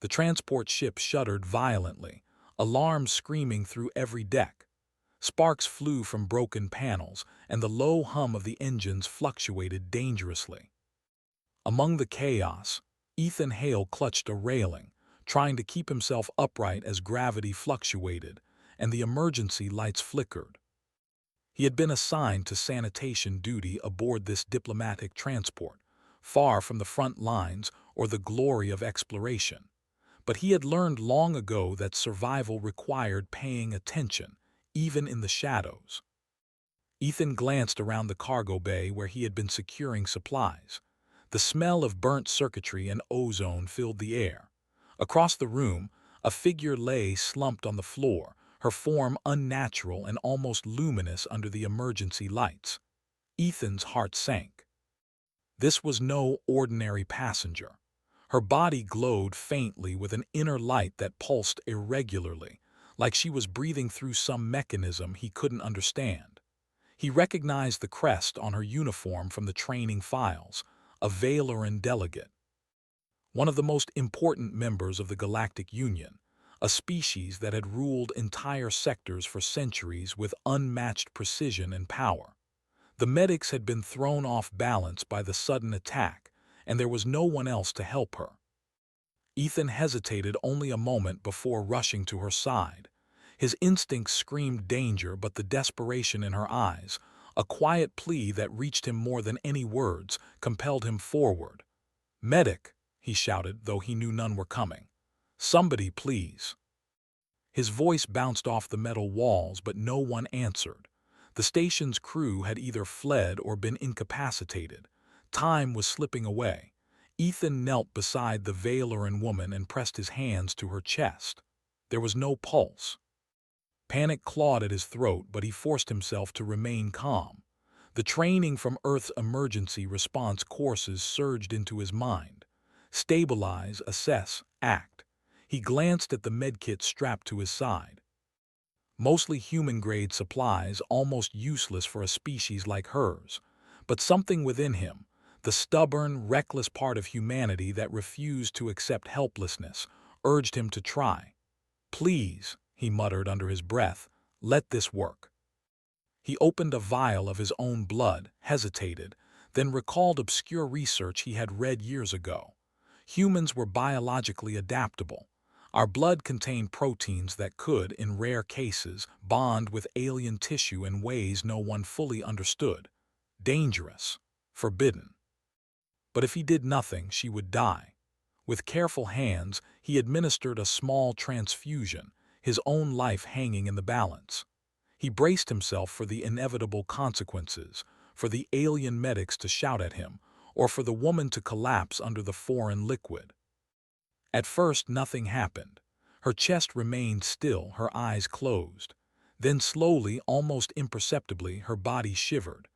The transport ship shuddered violently, alarms screaming through every deck. Sparks flew from broken panels, and the low hum of the engines fluctuated dangerously. Among the chaos, Ethan Hale clutched a railing, trying to keep himself upright as gravity fluctuated, and the emergency lights flickered. He had been assigned to sanitation duty aboard this diplomatic transport, far from the front lines or the glory of exploration. But he had learned long ago that survival required paying attention, even in the shadows. Ethan glanced around the cargo bay where he had been securing supplies. The smell of burnt circuitry and ozone filled the air. Across the room, a figure lay slumped on the floor, her form unnatural and almost luminous under the emergency lights. Ethan's heart sank. This was no ordinary passenger. Her body glowed faintly with an inner light that pulsed irregularly, like she was breathing through some mechanism he couldn't understand. He recognized the crest on her uniform from the training files, a Valoran delegate. One of the most important members of the Galactic Union, a species that had ruled entire sectors for centuries with unmatched precision and power. The medics had been thrown off balance by the sudden attack, and there was no one else to help her. Ethan hesitated only a moment before rushing to her side. His instincts screamed danger, but the desperation in her eyes, a quiet plea that reached him more than any words, compelled him forward. "Medic!" he shouted, though he knew none were coming. "Somebody, please!" His voice bounced off the metal walls, but no one answered. The station's crew had either fled or been incapacitated. Time was slipping away. Ethan knelt beside the Valoran woman and pressed his hands to her chest. There was no pulse. Panic clawed at his throat, but he forced himself to remain calm. The training from Earth's emergency response courses surged into his mind. Stabilize, assess, act. He glanced at the medkit strapped to his side. Mostly human-grade supplies, almost useless for a species like hers. But something within him, the stubborn, reckless part of humanity that refused to accept helplessness, urged him to try. "Please," he muttered under his breath, "let this work." He opened a vial of his own blood, hesitated, then recalled obscure research he had read years ago. Humans were biologically adaptable. Our blood contained proteins that could, in rare cases, bond with alien tissue in ways no one fully understood. Dangerous. Forbidden. But if he did nothing, she would die. With careful hands, he administered a small transfusion, his own life hanging in the balance. He braced himself for the inevitable consequences, for the alien medics to shout at him, or for the woman to collapse under the foreign liquid. At first, nothing happened. Her chest remained still, her eyes closed. Then slowly, almost imperceptibly, her body shivered.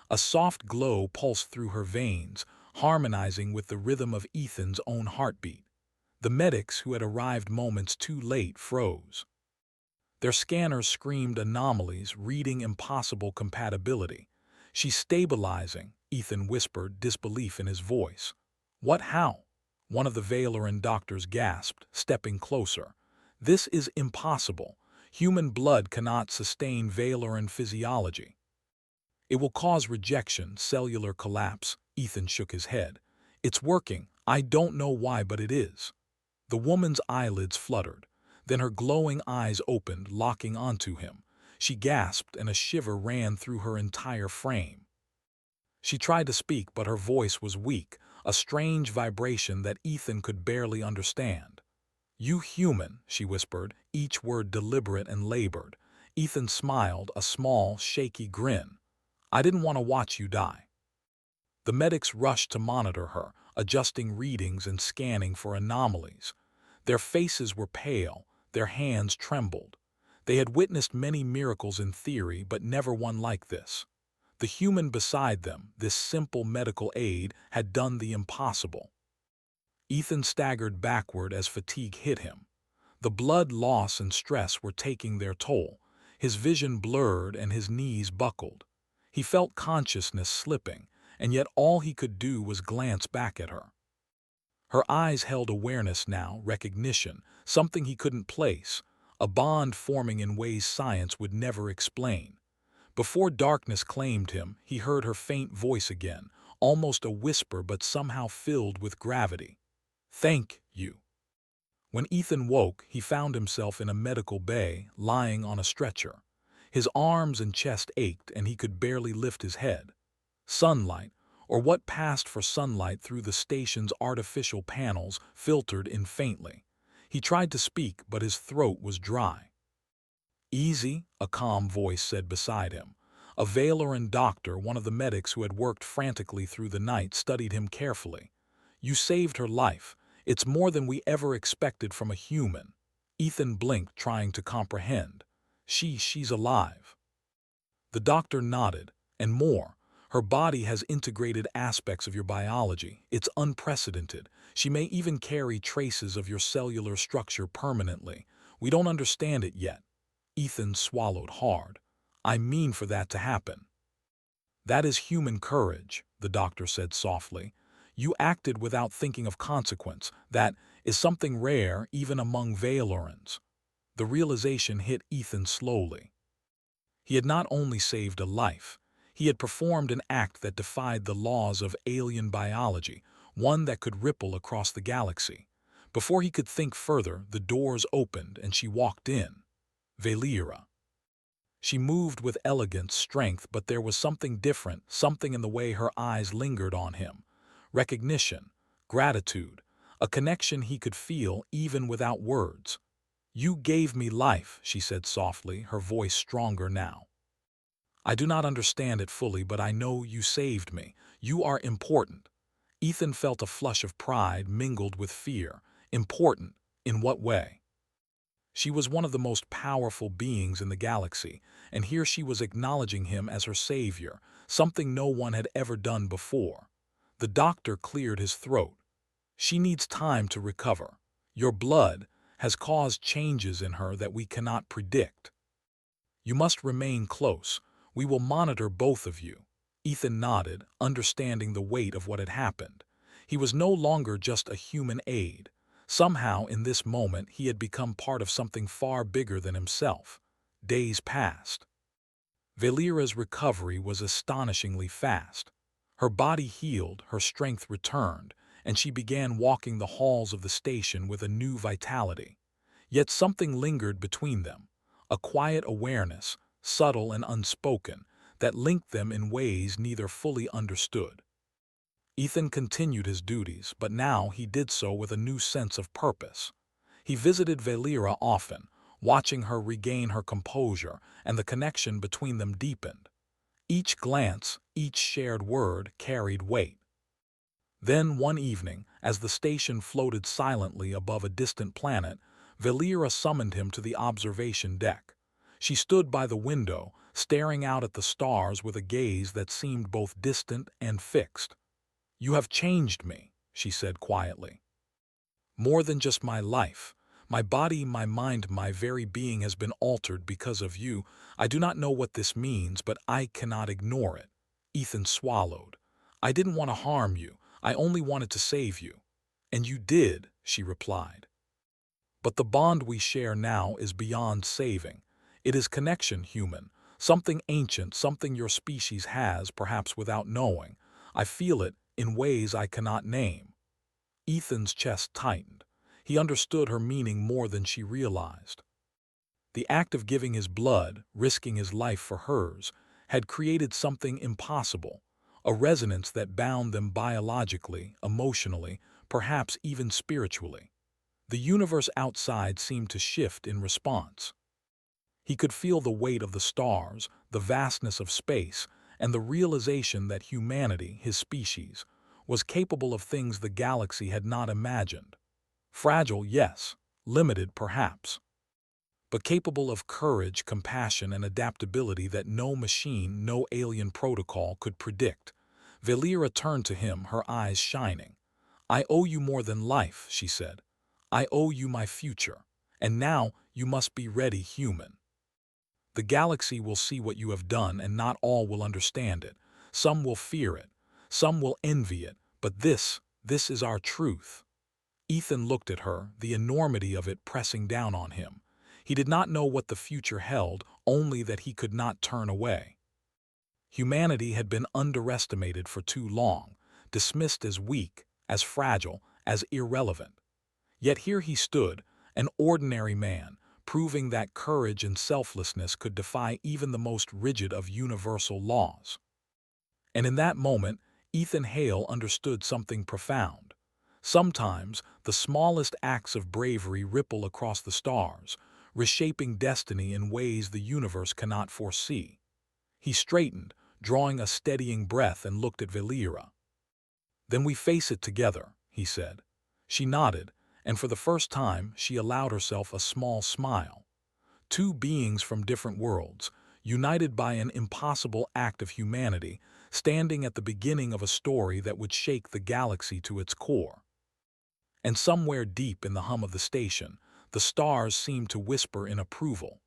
A soft glow pulsed through her veins, harmonizing with the rhythm of Ethan's own heartbeat. The medics, who had arrived moments too late, froze. Their scanners screamed anomalies, reading impossible compatibility. "She's stabilizing," Ethan whispered, disbelief in his voice. "What, how?" One of the Valoran doctors gasped, stepping closer. "This is impossible. Human blood cannot sustain Valoran physiology." "It will cause rejection, cellular collapse," Ethan shook his head. "It's working. I don't know why, but it is." The woman's eyelids fluttered. Then her glowing eyes opened, locking onto him. She gasped, and a shiver ran through her entire frame. She tried to speak, but her voice was weak, a strange vibration that Ethan could barely understand. "You human," she whispered, each word deliberate and labored. Ethan smiled, a small, shaky grin. "I didn't want to watch you die." The medics rushed to monitor her, adjusting readings and scanning for anomalies. Their faces were pale, their hands trembled. They had witnessed many miracles in theory, but never one like this. The human beside them, this simple medical aid, had done the impossible. Ethan staggered backward as fatigue hit him. The blood loss and stress were taking their toll. His vision blurred and his knees buckled. He felt consciousness slipping, and yet all he could do was glance back at her. Her eyes held awareness now, recognition, something he couldn't place, a bond forming in ways science would never explain. Before darkness claimed him, he heard her faint voice again, almost a whisper but somehow filled with gravity. "Thank you." When Ethan woke, he found himself in a medical bay, lying on a stretcher. His arms and chest ached and he could barely lift his head. Sunlight, or what passed for sunlight through the station's artificial panels, filtered in faintly. He tried to speak, but his throat was dry. "Easy," a calm voice said beside him. A Valoran doctor, one of the medics who had worked frantically through the night, studied him carefully. "You saved her life. It's more than we ever expected from a human." Ethan blinked, trying to comprehend. She's alive." The doctor nodded. "And more. Her body has integrated aspects of your biology. It's unprecedented. She may even carry traces of your cellular structure permanently. We don't understand it yet." Ethan swallowed hard. "I mean for that to happen." "That is human courage," the doctor said softly. "You acted without thinking of consequence. That is something rare even among Valorans." The realization hit Ethan slowly. He had not only saved a life, he had performed an act that defied the laws of alien biology, one that could ripple across the galaxy. Before he could think further, the doors opened and she walked in. Valera. She moved with elegance, strength, but there was something different, something in the way her eyes lingered on him. Recognition, gratitude, a connection he could feel even without words. "You gave me life," she said softly, her voice stronger now. "I do not understand it fully, but I know you saved me. You are important." Ethan felt a flush of pride mingled with fear. Important? In what way? She was one of the most powerful beings in the galaxy, and here she was acknowledging him as her savior, something no one had ever done before. The doctor cleared his throat. "She needs time to recover. Your blood has caused changes in her that we cannot predict. You must remain close. We will monitor both of you." Ethan nodded, understanding the weight of what had happened. He was no longer just a human aide. Somehow, in this moment, he had become part of something far bigger than himself. Days passed. Valera's recovery was astonishingly fast. Her body healed, her strength returned, and she began walking the halls of the station with a new vitality. Yet something lingered between them, a quiet awareness, subtle and unspoken, that linked them in ways neither fully understood. Ethan continued his duties, but now he did so with a new sense of purpose. He visited Valera often, watching her regain her composure, and the connection between them deepened. Each glance, each shared word carried weight. Then, one evening, as the station floated silently above a distant planet, Valera summoned him to the observation deck. She stood by the window, staring out at the stars with a gaze that seemed both distant and fixed. "You have changed me," she said quietly. "More than just my life. My body, my mind, my very being has been altered because of you. I do not know what this means, but I cannot ignore it." Ethan swallowed. "I didn't want to harm you. I only wanted to save you." "And you did," she replied. "But the bond we share now is beyond saving. It is connection, human. Something ancient, something your species has, perhaps without knowing. I feel it in ways I cannot name." Ethan's chest tightened. He understood her meaning more than she realized. The act of giving his blood, risking his life for hers, had created something impossible, a resonance that bound them biologically, emotionally, perhaps even spiritually. The universe outside seemed to shift in response. He could feel the weight of the stars, the vastness of space, and the realization that humanity, his species, was capable of things the galaxy had not imagined. Fragile, yes, limited, perhaps, but capable of courage, compassion, and adaptability that no machine, no alien protocol could predict. Valera turned to him, her eyes shining. "I owe you more than life," she said. "I owe you my future. And now you must be ready, human. The galaxy will see what you have done, and not all will understand it. Some will fear it. Some will envy it. But this is our truth." Ethan looked at her, the enormity of it pressing down on him. He did not know what the future held, only that he could not turn away. Humanity had been underestimated for too long, dismissed as weak, as fragile, as irrelevant. Yet here he stood, an ordinary man, proving that courage and selflessness could defy even the most rigid of universal laws. And in that moment, Ethan Hale understood something profound. Sometimes, the smallest acts of bravery ripple across the stars, reshaping destiny in ways the universe cannot foresee. He straightened, drawing a steadying breath, and looked at Valera. "Then we face it together," he said. She nodded, and for the first time she allowed herself a small smile. Two beings from different worlds, united by an impossible act of humanity, standing at the beginning of a story that would shake the galaxy to its core. And somewhere deep in the hum of the station, the stars seemed to whisper in approval.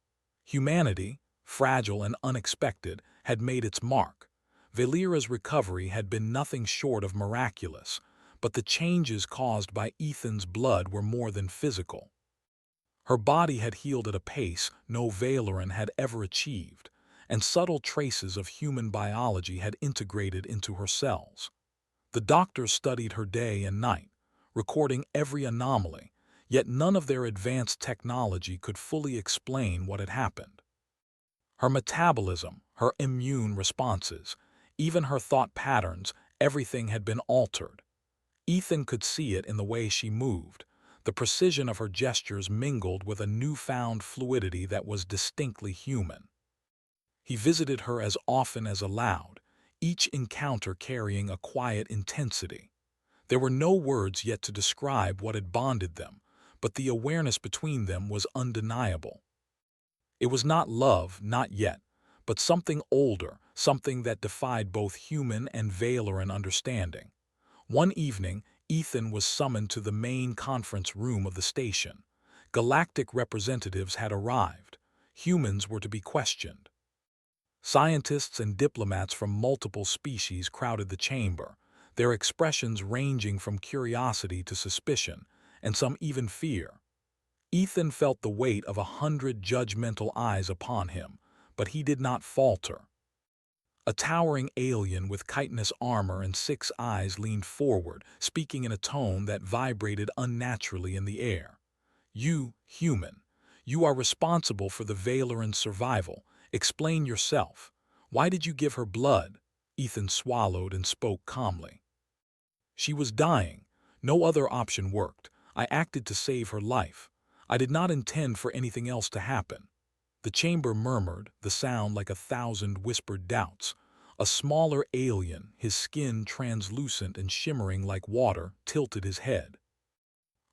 Humanity, fragile and unexpected, had made its mark. Valera's recovery had been nothing short of miraculous, but the changes caused by Ethan's blood were more than physical. Her body had healed at a pace no Valeran had ever achieved, and subtle traces of human biology had integrated into her cells. The doctors studied her day and night, recording every anomaly, yet none of their advanced technology could fully explain what had happened. Her metabolism, her immune responses, even her thought patterns, everything had been altered. Ethan could see it in the way she moved. The precision of her gestures mingled with a newfound fluidity that was distinctly human. He visited her as often as allowed, each encounter carrying a quiet intensity. There were no words yet to describe what had bonded them, but the awareness between them was undeniable. It was not love, not yet, but something older, something that defied both human and Valeran understanding. One evening, Ethan was summoned to the main conference room of the station. Galactic representatives had arrived. Humans were to be questioned. Scientists and diplomats from multiple species crowded the chamber, their expressions ranging from curiosity to suspicion, and some even fear. Ethan felt the weight of 100 judgmental eyes upon him, but he did not falter. A towering alien with chitinous armor and 6 eyes leaned forward, speaking in a tone that vibrated unnaturally in the air. "You, human, you are responsible for the Valeran's survival. Explain yourself. Why did you give her blood?" Ethan swallowed and spoke calmly. "She was dying. No other option worked. I acted to save her life. I did not intend for anything else to happen." The chamber murmured, the sound like 1,000 whispered doubts. A smaller alien, his skin translucent and shimmering like water, tilted his head.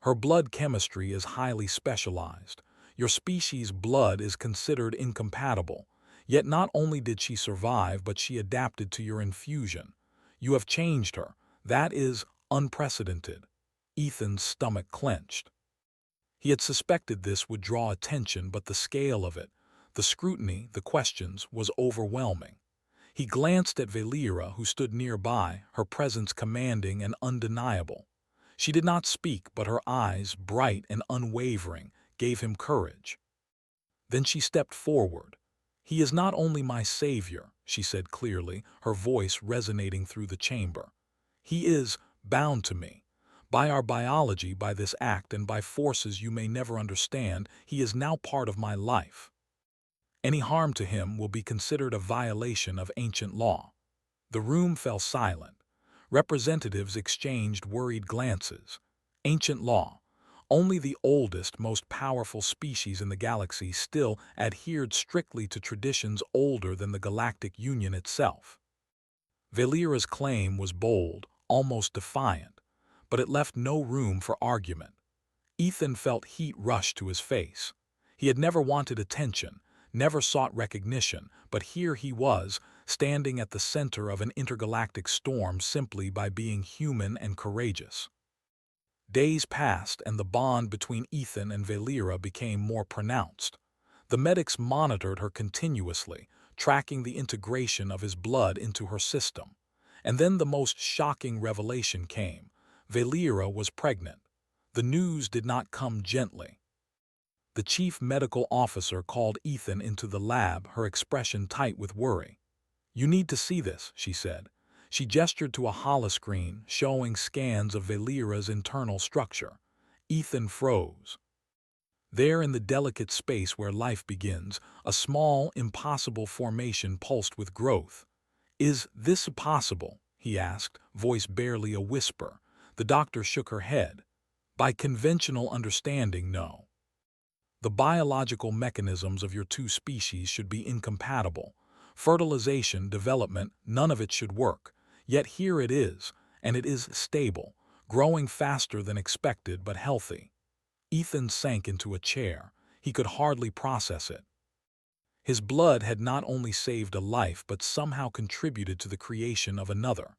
"Her blood chemistry is highly specialized. Your species' blood is considered incompatible. Yet not only did she survive, but she adapted to your infusion. You have changed her. That is unprecedented." Ethan's stomach clenched. He had suspected this would draw attention, but the scale of it, the scrutiny, the questions, was overwhelming. He glanced at Valera, who stood nearby, her presence commanding and undeniable. She did not speak, but her eyes, bright and unwavering, gave him courage. Then she stepped forward. "He is not only my savior," she said clearly, her voice resonating through the chamber. "He is bound to me. By our biology, by this act, and by forces you may never understand, he is now part of my life. Any harm to him will be considered a violation of ancient law." The room fell silent. Representatives exchanged worried glances. Ancient law. Only the oldest, most powerful species in the galaxy still adhered strictly to traditions older than the Galactic Union itself. Valera's claim was bold, almost defiant, but it left no room for argument. Ethan felt heat rush to his face. He had never wanted attention, never sought recognition, but here he was, standing at the center of an intergalactic storm simply by being human and courageous. Days passed, and the bond between Ethan and Valera became more pronounced. The medics monitored her continuously, tracking the integration of his blood into her system. And then the most shocking revelation came. Valera was pregnant. The news did not come gently. The chief medical officer called Ethan into the lab, her expression tight with worry. "You need to see this," she said. She gestured to a holoscreen showing scans of Valera's internal structure. Ethan froze. There in the delicate space where life begins, a small, impossible formation pulsed with growth. "Is this possible?" he asked, voice barely a whisper. The doctor shook her head. "By conventional understanding, no. The biological mechanisms of your two species should be incompatible. Fertilization, development, none of it should work. Yet here it is, and it is stable, growing faster than expected but healthy." Ethan sank into a chair. He could hardly process it. His blood had not only saved a life but somehow contributed to the creation of another.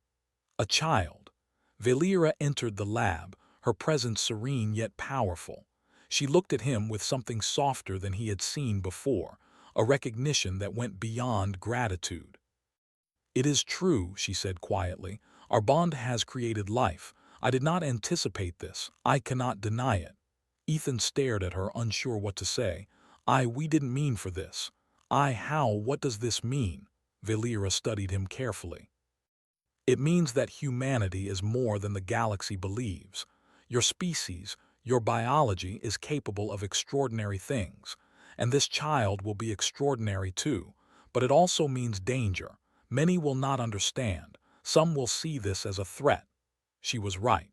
A child. Valera entered the lab, her presence serene yet powerful. She looked at him with something softer than he had seen before, a recognition that went beyond gratitude. "It is true," she said quietly. "Our bond has created life. I did not anticipate this. I cannot deny it." Ethan stared at her, unsure what to say. We didn't mean for this." How, what does this mean?" Valera studied him carefully. "It means that humanity is more than the galaxy believes. Your species, your biology is capable of extraordinary things, and this child will be extraordinary too. But it also means danger. Many will not understand. Some will see this as a threat." She was right.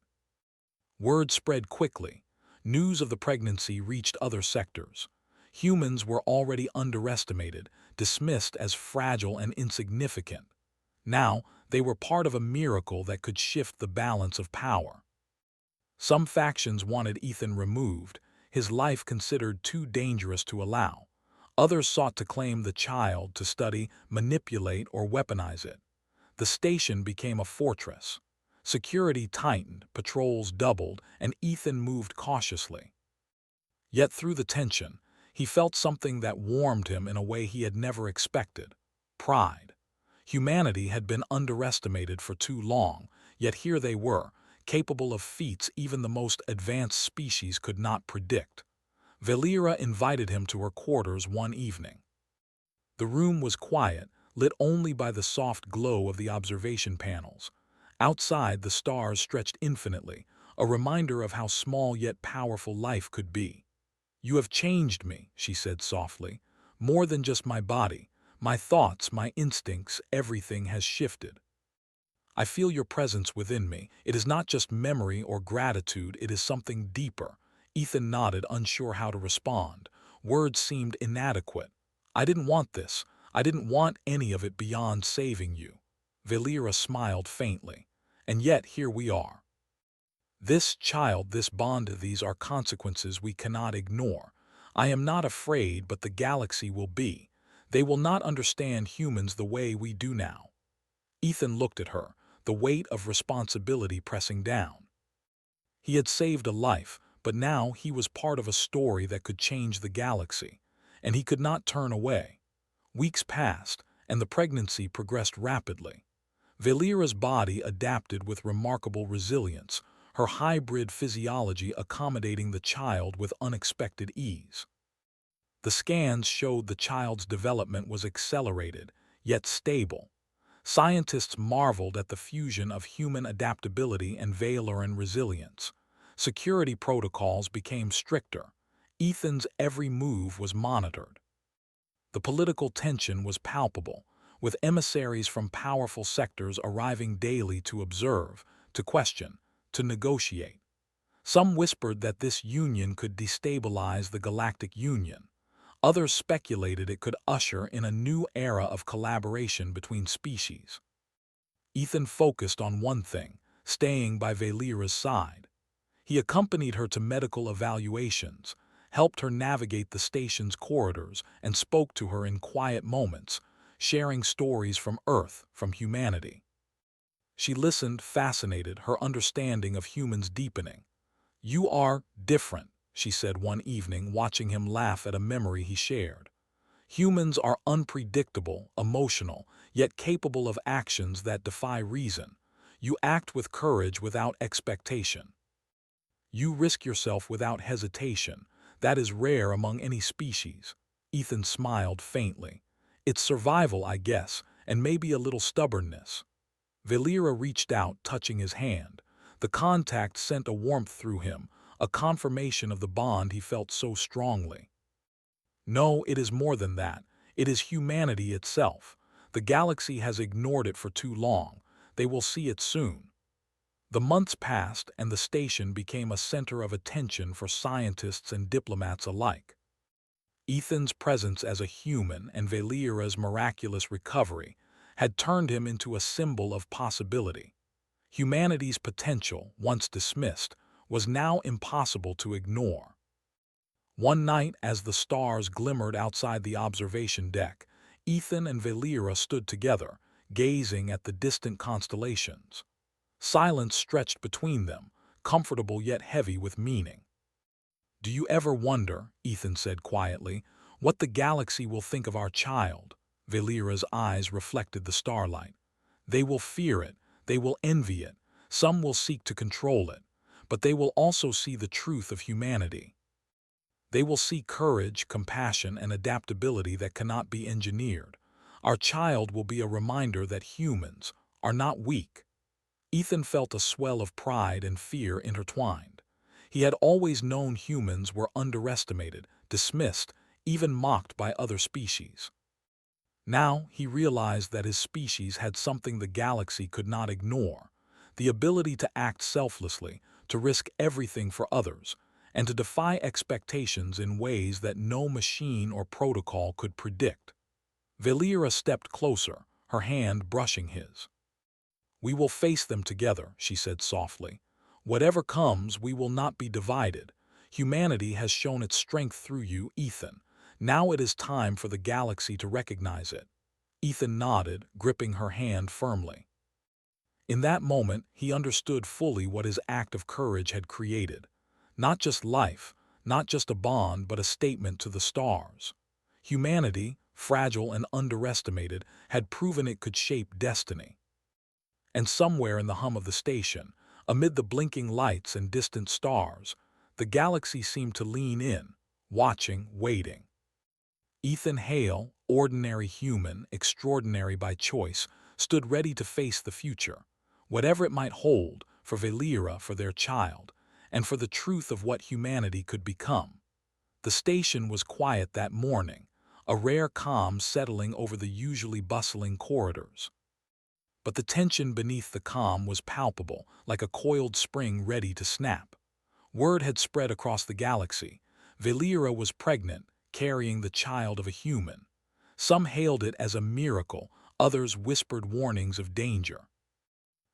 Word spread quickly. News of the pregnancy reached other sectors. Humans were already underestimated, dismissed as fragile and insignificant. Now, they were part of a miracle that could shift the balance of power. Some factions wanted Ethan removed, his life considered too dangerous to allow. Others sought to claim the child to study, manipulate, or weaponize it. The station became a fortress. Security tightened, patrols doubled, and Ethan moved cautiously. Yet through the tension, he felt something that warmed him in a way he had never expected: pride. Humanity had been underestimated for too long, yet here they were, capable of feats even the most advanced species could not predict. Valera invited him to her quarters one evening. The room was quiet, lit only by the soft glow of the observation panels. Outside, the stars stretched infinitely, a reminder of how small yet powerful life could be. "You have changed me," she said softly. "More than just my body. My thoughts, my instincts, everything has shifted. I feel your presence within me. It is not just memory or gratitude, it is something deeper." Ethan nodded, unsure how to respond. Words seemed inadequate. "I didn't want this. I didn't want any of it beyond saving you." Valera smiled faintly. "And yet here we are. This child, this bond, these are consequences we cannot ignore. I am not afraid, but the galaxy will be. They will not understand humans the way we do now." Ethan looked at her, the weight of responsibility pressing down. He had saved a life, but now he was part of a story that could change the galaxy, and he could not turn away. Weeks passed, and the pregnancy progressed rapidly. Valera's body adapted with remarkable resilience, her hybrid physiology accommodating the child with unexpected ease. The scans showed the child's development was accelerated, yet stable. Scientists marveled at the fusion of human adaptability and Valeran resilience. Security protocols became stricter. Ethan's every move was monitored. The political tension was palpable, with emissaries from powerful sectors arriving daily to observe, to question, to negotiate. Some whispered that this union could destabilize the Galactic Union. Others speculated it could usher in a new era of collaboration between species. Ethan focused on one thing: staying by Valera's side. He accompanied her to medical evaluations, helped her navigate the station's corridors, and spoke to her in quiet moments, sharing stories from Earth, from humanity. She listened, fascinated, her understanding of humans deepening. "You are different," she said one evening, watching him laugh at a memory he shared. "Humans are unpredictable, emotional, yet capable of actions that defy reason. You act with courage without expectation. You risk yourself without hesitation. That is rare among any species. Ethan smiled faintly. It's survival, I guess, and maybe a little stubbornness. Valera reached out, touching his hand. The contact sent a warmth through him, a confirmation of the bond he felt so strongly. No, it is more than that. It is humanity itself. The galaxy has ignored it for too long. They will see it soon. The months passed, and the station became a center of attention for scientists and diplomats alike. Ethan's presence as a human and Valera's miraculous recovery had turned him into a symbol of possibility. Humanity's potential, once dismissed, was now impossible to ignore. One night, as the stars glimmered outside the observation deck, Ethan and Valera stood together, gazing at the distant constellations. Silence stretched between them, comfortable yet heavy with meaning. "Do you ever wonder," Ethan said quietly, "what the galaxy will think of our child?" Valera's eyes reflected the starlight. "They will fear it, they will envy it, some will seek to control it, but they will also see the truth of humanity. They will see courage, compassion, and adaptability that cannot be engineered. Our child will be a reminder that humans are not weak." Ethan felt a swell of pride and fear intertwined. He had always known humans were underestimated, dismissed, even mocked by other species. Now he realized that his species had something the galaxy could not ignore: the ability to act selflessly, to risk everything for others, and to defy expectations in ways that no machine or protocol could predict. Valera stepped closer, her hand brushing his. "We will face them together," she said softly. "Whatever comes, we will not be divided. Humanity has shown its strength through you, Ethan. Now it is time for the galaxy to recognize it." Ethan nodded, gripping her hand firmly. In that moment, he understood fully what his act of courage had created. Not just life, not just a bond, but a statement to the stars. Humanity, fragile and underestimated, had proven it could shape destiny. And somewhere in the hum of the station, amid the blinking lights and distant stars, the galaxy seemed to lean in, watching, waiting. Ethan Hale, ordinary human, extraordinary by choice, stood ready to face the future, whatever it might hold, for Valera, for their child, and for the truth of what humanity could become. The station was quiet that morning, a rare calm settling over the usually bustling corridors. But the tension beneath the calm was palpable, like a coiled spring ready to snap. Word had spread across the galaxy. Valera was pregnant, carrying the child of a human. Some hailed it as a miracle, others whispered warnings of danger.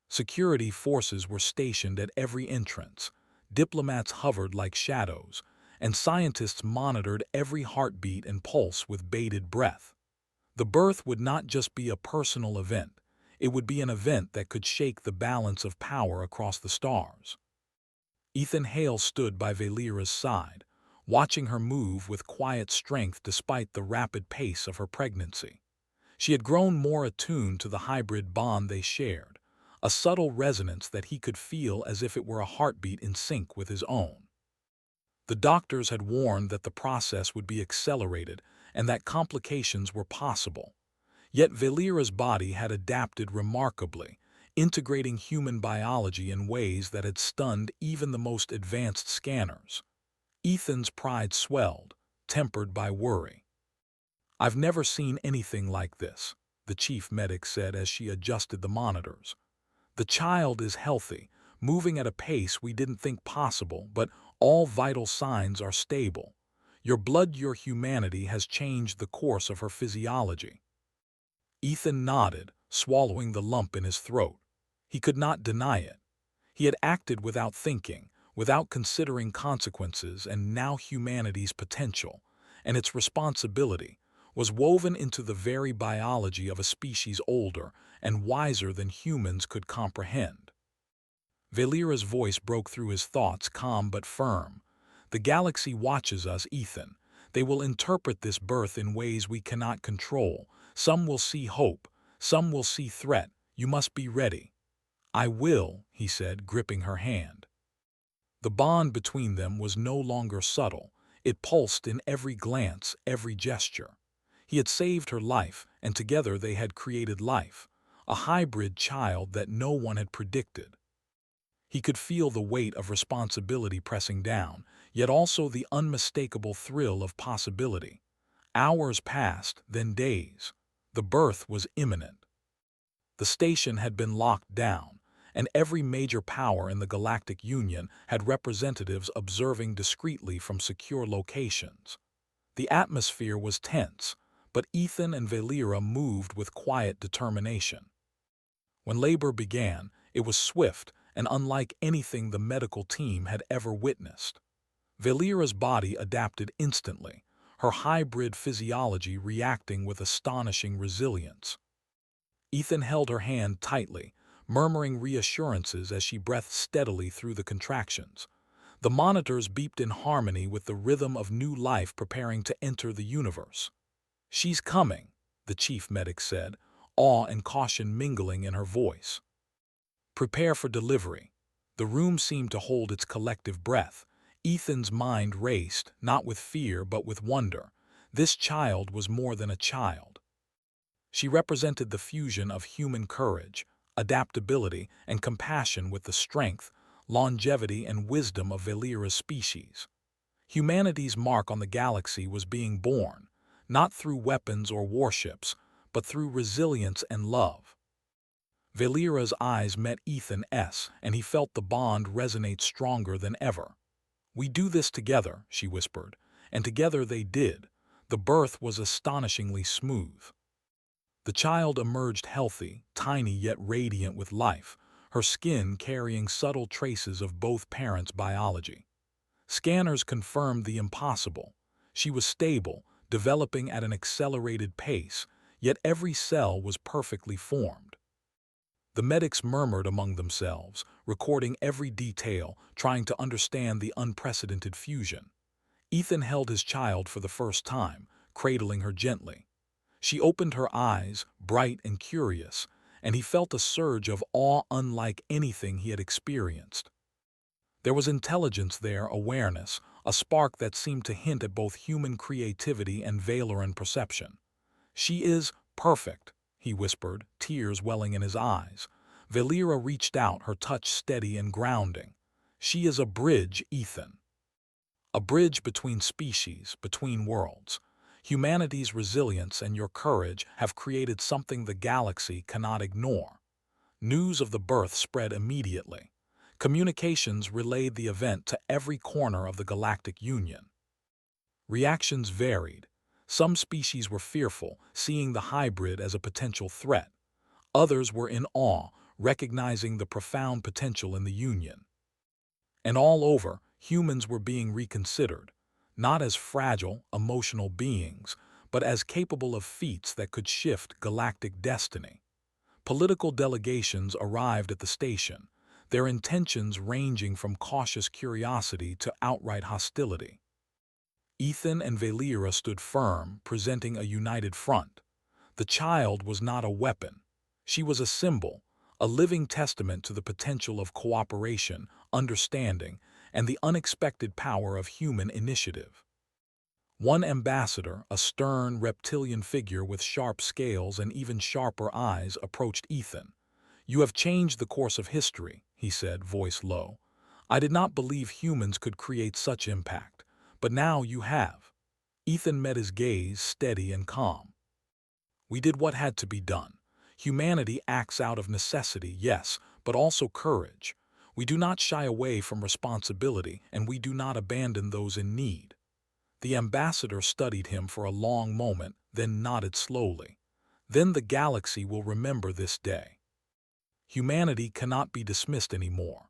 Security forces were stationed at every entrance. Diplomats hovered like shadows, and scientists monitored every heartbeat and pulse with bated breath. The birth would not just be a personal event. It would be an event that could shake the balance of power across the stars. Ethan Hale stood by Valera's side, watching her move with quiet strength despite the rapid pace of her pregnancy. She had grown more attuned to the hybrid bond they shared, a subtle resonance that he could feel as if it were a heartbeat in sync with his own. The doctors had warned that the process would be accelerated and that complications were possible. Yet Valera's body had adapted remarkably, integrating human biology in ways that had stunned even the most advanced scanners. Ethan's pride swelled, tempered by worry. "I've never seen anything like this," the chief medic said as she adjusted the monitors. "The child is healthy, moving at a pace we didn't think possible, but all vital signs are stable. Your blood, your humanity has changed the course of her physiology." Ethan nodded, swallowing the lump in his throat. He could not deny it. He had acted without thinking, without considering consequences, and now humanity's potential, and its responsibility, was woven into the very biology of a species older and wiser than humans could comprehend. Valera's voice broke through his thoughts, calm but firm. "The galaxy watches us, Ethan. They will interpret this birth in ways we cannot control. Some will see hope, some will see threat. You must be ready." "I will," he said, gripping her hand. The bond between them was no longer subtle. It pulsed in every glance, every gesture. He had saved her life, and together they had created life, a hybrid child that no one had predicted. He could feel the weight of responsibility pressing down, yet also the unmistakable thrill of possibility. Hours passed, then days. The birth was imminent. The station had been locked down, and every major power in the Galactic Union had representatives observing discreetly from secure locations. The atmosphere was tense, but Ethan and Valera moved with quiet determination. When labor began, it was swift and unlike anything the medical team had ever witnessed. Valera's body adapted instantly, her hybrid physiology reacting with astonishing resilience. Ethan held her hand tightly, murmuring reassurances as she breathed steadily through the contractions. The monitors beeped in harmony with the rhythm of new life preparing to enter the universe. "She's coming," the chief medic said, awe and caution mingling in her voice. "Prepare for delivery." The room seemed to hold its collective breath. Ethan's mind raced, not with fear but with wonder. This child was more than a child. She represented the fusion of human courage, adaptability, and compassion with the strength, longevity, and wisdom of Valera's species. Humanity's mark on the galaxy was being born, not through weapons or warships, but through resilience and love. Valera's eyes met Ethan's, and he felt the bond resonate stronger than ever. "We do this together," she whispered, and together they did. The birth was astonishingly smooth. The child emerged healthy, tiny yet radiant with life, her skin carrying subtle traces of both parents' biology. Scanners confirmed the impossible. She was stable, developing at an accelerated pace, yet every cell was perfectly formed. The medics murmured among themselves, recording every detail, trying to understand the unprecedented fusion. Ethan held his child for the first time, cradling her gently. She opened her eyes, bright and curious, and he felt a surge of awe unlike anything he had experienced. There was intelligence there, awareness, a spark that seemed to hint at both human creativity and Valeran perception. "She is perfect," he whispered, tears welling in his eyes. Valera reached out, her touch steady and grounding. "She is a bridge, Ethan. A bridge between species, between worlds. Humanity's resilience and your courage have created something the galaxy cannot ignore." News of the birth spread immediately. Communications relayed the event to every corner of the Galactic Union. Reactions varied. Some species were fearful, seeing the hybrid as a potential threat. Others were in awe, recognizing the profound potential in the Union. And all over, humans were being reconsidered, not as fragile, emotional beings, but as capable of feats that could shift galactic destiny. Political delegations arrived at the station, their intentions ranging from cautious curiosity to outright hostility. Ethan and Valera stood firm, presenting a united front. The child was not a weapon. She was a symbol, a living testament to the potential of cooperation, understanding, and the unexpected power of human initiative. One ambassador, a stern, reptilian figure with sharp scales and even sharper eyes, approached Ethan. "You have changed the course of history," he said, voice low. "I did not believe humans could create such impact, but now you have." Ethan met his gaze, steady and calm. "We did what had to be done. Humanity acts out of necessity, yes, but also courage. We do not shy away from responsibility, and we do not abandon those in need." The ambassador studied him for a long moment, then nodded slowly. "Then the galaxy will remember this day. Humanity cannot be dismissed anymore."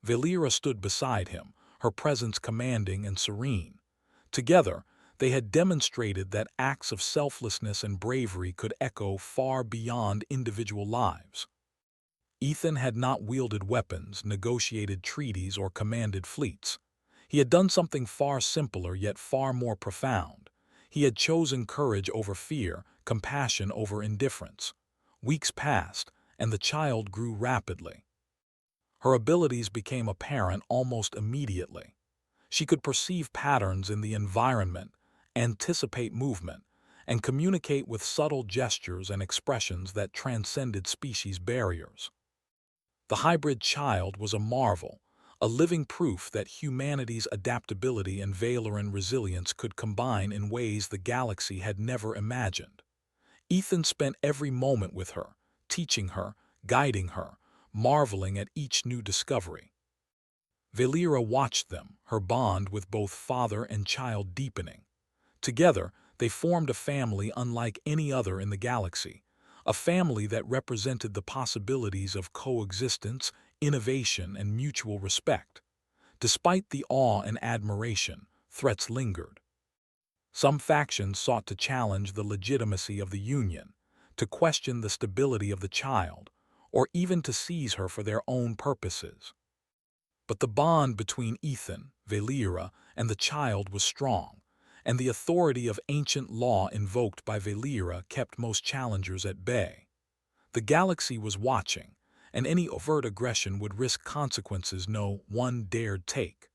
Valera stood beside him, her presence commanding and serene. Together, they had demonstrated that acts of selflessness and bravery could echo far beyond individual lives. Ethan had not wielded weapons, negotiated treaties, or commanded fleets. He had done something far simpler yet far more profound. He had chosen courage over fear, compassion over indifference. Weeks passed, and the child grew rapidly. Her abilities became apparent almost immediately. She could perceive patterns in the environment, anticipate movement, and communicate with subtle gestures and expressions that transcended species barriers. The hybrid child was a marvel, a living proof that humanity's adaptability and Valoran resilience could combine in ways the galaxy had never imagined. Ethan spent every moment with her, teaching her, guiding her, marveling at each new discovery. Valera watched them, her bond with both father and child deepening. Together, they formed a family unlike any other in the galaxy, a family that represented the possibilities of coexistence, innovation, and mutual respect. Despite the awe and admiration, threats lingered. Some factions sought to challenge the legitimacy of the union, to question the stability of the child, or even to seize her for their own purposes. But the bond between Ethan, Valera, and the child was strong, and the authority of ancient law invoked by Valera kept most challengers at bay. The galaxy was watching, and any overt aggression would risk consequences no one dared take.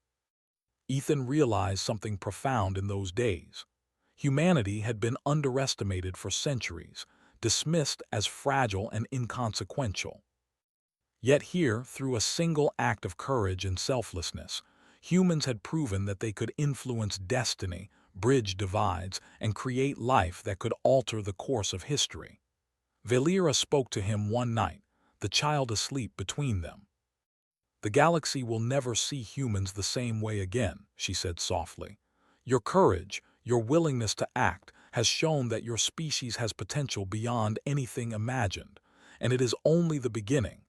Ethan realized something profound in those days. Humanity had been underestimated for centuries, dismissed as fragile and inconsequential. Yet here, through a single act of courage and selflessness, humans had proven that they could influence destiny, bridge divides, and create life that could alter the course of history. Valera spoke to him one night, the child asleep between them. "The galaxy will never see humans the same way again," she said softly. "Your courage, your willingness to act, has shown that your species has potential beyond anything imagined, and it is only the beginning."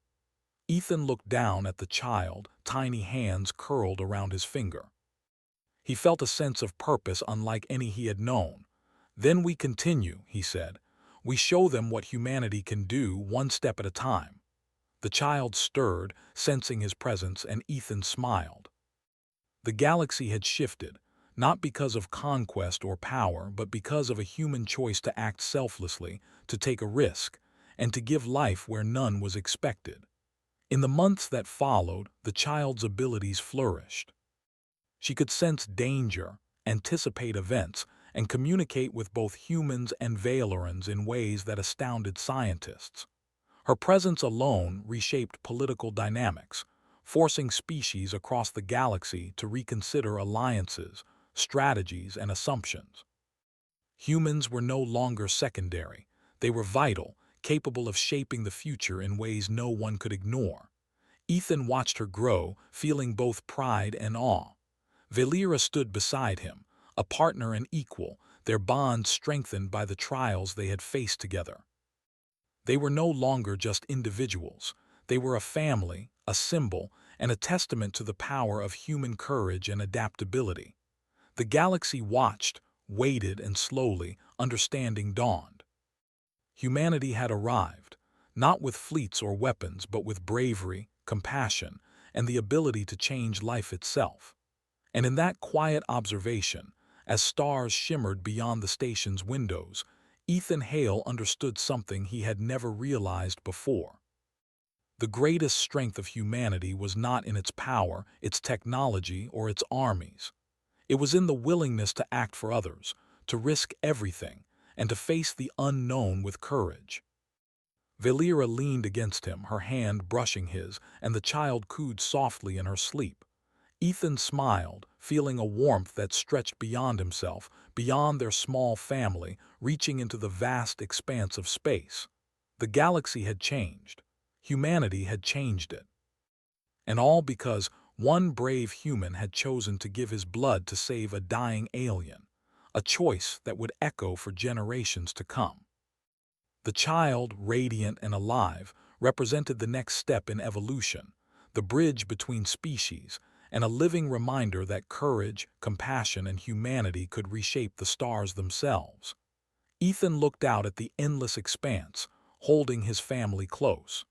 Ethan looked down at the child, tiny hands curled around his finger. He felt a sense of purpose unlike any he had known. "Then we continue," he said. "We show them what humanity can do, one step at a time." The child stirred, sensing his presence, and Ethan smiled. The galaxy had shifted, not because of conquest or power, but because of a human choice to act selflessly, to take a risk, and to give life where none was expected. In the months that followed, the child's abilities flourished. She could sense danger, anticipate events, and communicate with both humans and Valorans in ways that astounded scientists. Her presence alone reshaped political dynamics, forcing species across the galaxy to reconsider alliances, strategies, and assumptions. Humans were no longer secondary. They were vital, capable of shaping the future in ways no one could ignore. Ethan watched her grow, feeling both pride and awe. Valera stood beside him, a partner and equal, their bond strengthened by the trials they had faced together. They were no longer just individuals. They were a family, a symbol, and a testament to the power of human courage and adaptability. The galaxy watched, waited, and slowly, understanding dawned. Humanity had arrived, not with fleets or weapons, but with bravery, compassion, and the ability to change life itself. And in that quiet observation, as stars shimmered beyond the station's windows, Ethan Hale understood something he had never realized before. The greatest strength of humanity was not in its power, its technology, or its armies. It was in the willingness to act for others, to risk everything, and to face the unknown with courage. Valera leaned against him, her hand brushing his, and the child cooed softly in her sleep. Ethan smiled, feeling a warmth that stretched beyond himself, beyond their small family, reaching into the vast expanse of space. The galaxy had changed. Humanity had changed it. And all because one brave human had chosen to give his blood to save a dying alien, a choice that would echo for generations to come. The child, radiant and alive, represented the next step in evolution, the bridge between species, and a living reminder that courage, compassion, and humanity could reshape the stars themselves. Ethan looked out at the endless expanse, holding his family close.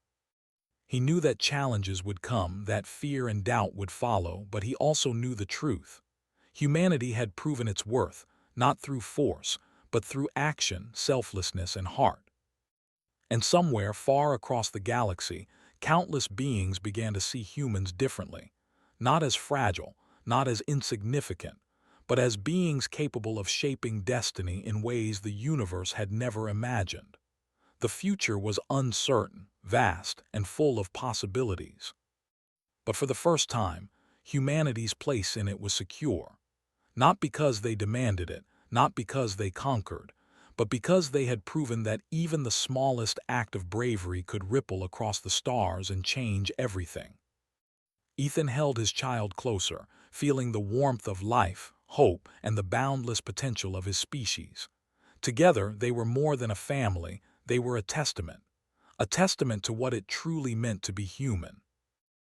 He knew that challenges would come, that fear and doubt would follow, but he also knew the truth. Humanity had proven its worth, not through force, but through action, selflessness, and heart. And somewhere far across the galaxy, Countless beings began to see humans differently, not as fragile, not as insignificant, but as beings capable of shaping destiny in ways the universe had never imagined. The future was uncertain, vast, and full of possibilities. But for the first time, humanity's place in it was secure. Not because they demanded it, not because they conquered, but because they had proven that even the smallest act of bravery could ripple across the stars and change everything. Ethan held his child closer, feeling the warmth of life, hope, and the boundless potential of his species. Together, they were more than a family, they were a testament to what it truly meant to be human.